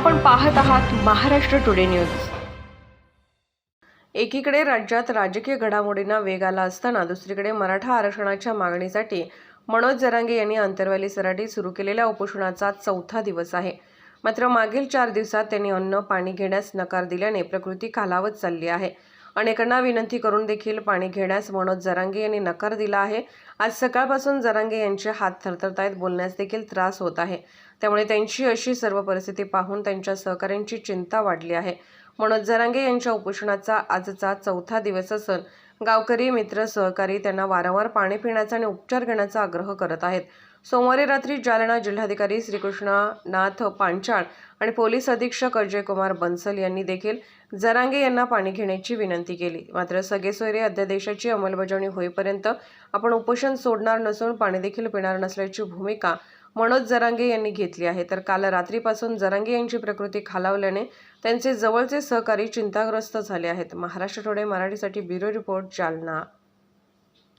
आपण पाहत आहात महाराष्ट्र टुडे न्यूज। एकीकडे राज्यात राजकीय घडामोडींना वेग आला असताना दुसरीकडे मराठा आरक्षणाच्या मागणीसाठी मनोज जरांगे यांनी आंतरवाली सराटीत सुरू केलेल्या उपोषणाचा चौथा दिवस आहे। मात्र मागील 4 दिवसात त्यांनी अन्न पाणी घेण्यास नकार दिल्याने प्रकृती खालावत चालली आहे। अनेकांना विनंती करून देखील पाणी घेण्यास मनोज जरांगे यांनी नकार दिला आहे। आज सकाळपासून जरांगे यांचे हात थरथरत आहेत, बोलण्यास देखील त्रास होत आहे। त्यामुळे त्यांची अशी सर्व परिस्थिती पाहून त्यांच्या सहकाऱ्यांची चिंता वाढली आहे। मनोज जरांगे यांच्या उपोषणाचा आजचा चौथा दिवस असून गावकरी, मित्र, सहकारी त्यांना वारंवार पाणी पिण्याचा आणि उपचार घेण्याचा आग्रह करत आहेत। सोमवारी रात्री जालना जिल्हाधिकारी श्रीकृष्णनाथ पांचाळ आणि पोलीस अधीक्षक अजय कुमार बन्सल यांनी देखील जरांगे यांना पाणी घेण्याची विनंती केली। मात्र सगळेसोयरे अध्यादेशाची अंमलबजावणी होईपर्यंत आपण उपोषण सोडणार नसून पाणी देखील पिणार नसल्याची भूमिका मनोज जरांगे यांनी घेतली आहे। तर काल रात्रीपासून जरांगे यांची प्रकृती खालावल्याने त्यांचे जवळचे सहकारी चिंताग्रस्त झाले आहेत। महाराष्ट्र टुडे मराठीसाठी ब्युरो रिपोर्ट, जालना।